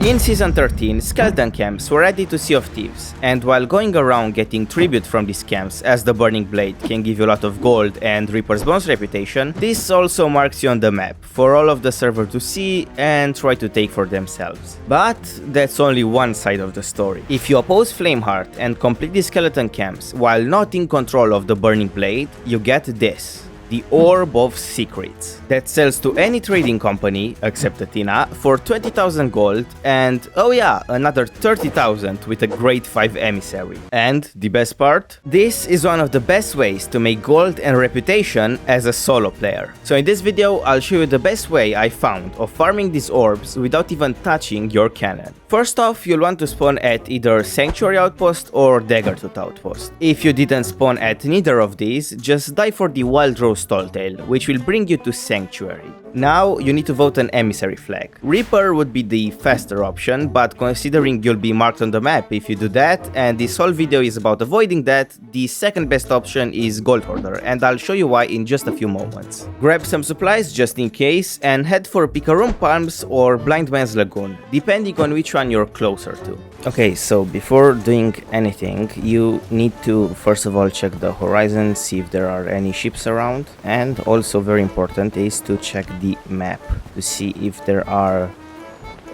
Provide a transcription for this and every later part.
In Season 13, skeleton camps were added to Sea of Thieves, and while going around getting tribute from these camps, as the Burning Blade can give you a lot of gold and Reaper's bonus reputation, this also marks you on the map for all of the server to see and try to take for themselves. But that's only one side of the story. If you oppose Flameheart and complete the skeleton camps while not in control of the Burning Blade, you get this. The Orb of Secrets, that sells to any trading company, except Athena, for 20,000 gold and, oh yeah, another 30,000 with a grade 5 Emissary. And, the best part? This is one of the best ways to make gold and reputation as a solo player. So in this video, I'll show you the best way I found of farming these orbs without even touching your cannon. First off, you'll want to spawn at either Sanctuary Outpost or Daggertooth Outpost. If you didn't spawn at neither of these, just die for the Wild Rose Talltale, which will bring you to Sanctuary. Now you need to vote an Emissary flag. Reaper would be the faster option, but considering you'll be marked on the map if you do that, and this whole video is about avoiding that, the second best option is Gold Hoarder, and I'll show you why in just a few moments. Grab some supplies just in case, and head for Pyjamas Palms or Blind Man's Lagoon, depending on which one you're closer to. Okay, so before doing anything, you need to first of all check the horizon, see if there are any ships around, and also very important is to check the map to see if there are,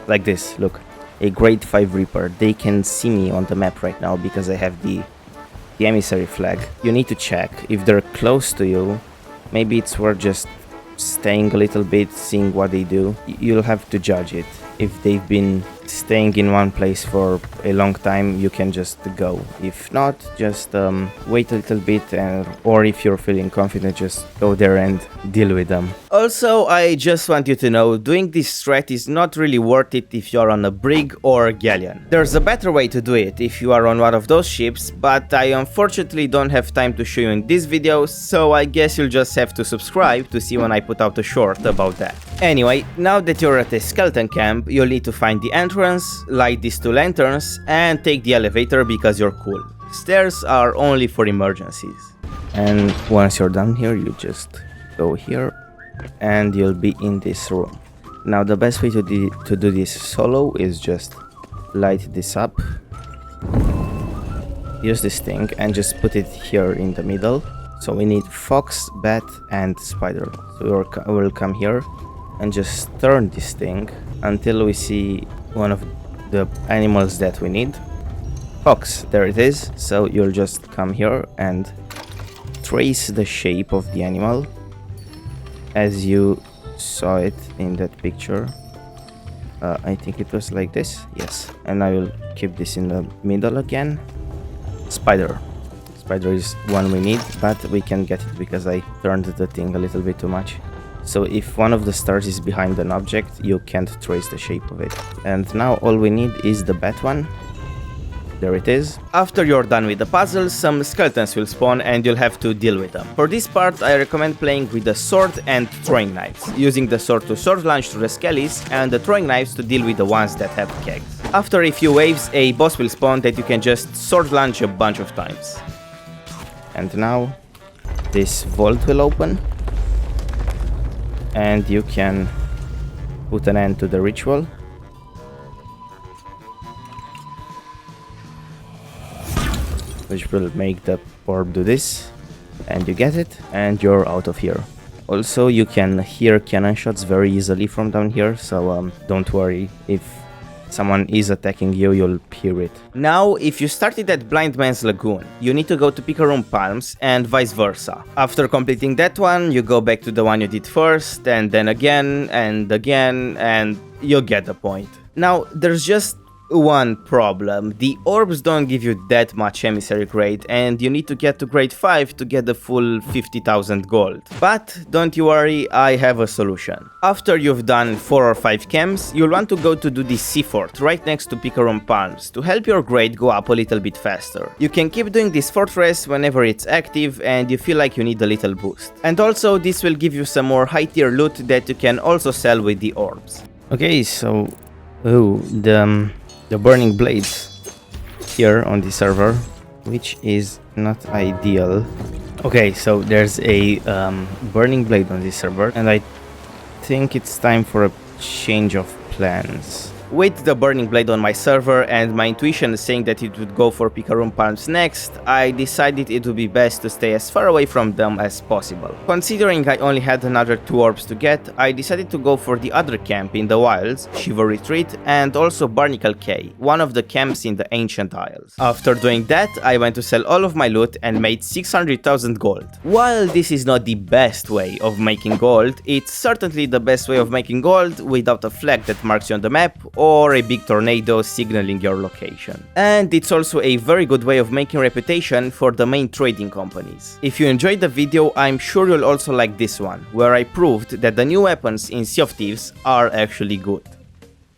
like this, look, a grade 5 Reaper. They can see me on the map right now because I have the Emissary flag. You need to check if they're close to you. Maybe it's worth just staying a little bit, seeing what they do. You'll have to judge it. If they've been staying in one place for a long time, you can just go. If not, just wait a little bit, or if you're feeling confident, just go there and deal with them. Also, I just want you to know, doing this strat is not really worth it if you're on a brig or a galleon. There's a better way to do it if you are on one of those ships, but I unfortunately don't have time to show you in this video, so I guess you'll just have to subscribe to see when I put out a short about that. Anyway, now that you're at a skeleton camp, you'll need to find the entrance, light these 2 lanterns, and take the elevator because you're cool. Stairs are only for emergencies. And once you're done here, you just go here, and you'll be in this room. Now the best way to do this solo is just light this up, use this thing, and just put it here in the middle. So we need fox, bat, and spider. So we'll come here and just turn this thing until we see one of the animals that we need. Fox, there it is. So you'll just come here and trace the shape of the animal as you saw it in that picture. I think it was like this, yes. And I will keep this in the middle again. Spider. Spider is one we need, but we can get it because I turned the thing a little bit too much. So if one of the stars is behind an object, you can't trace the shape of it. And now all we need is the bat one. There it is. After you're done with the puzzle, some skeletons will spawn and you'll have to deal with them. For this part, I recommend playing with the sword and throwing knives, using the sword to sword launch to the skellies and the throwing knives to deal with the ones that have kegs. After a few waves, a boss will spawn that you can just sword launch a bunch of times. And now this vault will open, and you can put an end to the ritual. Which will make the orb do this, and you get it, and you're out of here. Also, you can hear cannon shots very easily from down here, so don't worry. If someone is attacking you, you'll hear it. Now, if you started at Blind Man's Lagoon, you need to go to Pyjamas Palms and vice versa. After completing that one, you go back to the one you did first, and then again, and you'll get the point. Now, there's just one problem. The orbs don't give you that much emissary grade, and you need to get to grade 5 to get the full 50,000 gold. But don't you worry, I have a solution. After you've done 4 or 5 camps, you'll want to go to do the sea fort right next to Pyjamas Palms to help your grade go up a little bit faster. You can keep doing this fortress whenever it's active and you feel like you need a little boost. And also this will give you some more high tier loot that you can also sell with the orbs. Okay, so the burning blades here on the server, which is not ideal. Okay, so there's a burning blade on this server, and I think it's time for a change of plans. With the burning blade on my server and my intuition saying that it would go for picaroon palms next, I decided it would be best to stay as far away from them as possible. Considering I only had another 2 orbs to get, I decided to go for the other camp in the wilds, Shiver Retreat, and also Barnacle Cay, one of the camps in the Ancient Isles. After doing that, I went to sell all of my loot and made 600,000 gold. While this is not the best way of making gold, it's certainly the best way of making gold without a flag that marks you on the map or a big tornado signaling your location. And it's also a very good way of making reputation for the main trading companies. If you enjoyed the video, I'm sure you'll also like this one, where I proved that the new weapons in Sea of Thieves are actually good.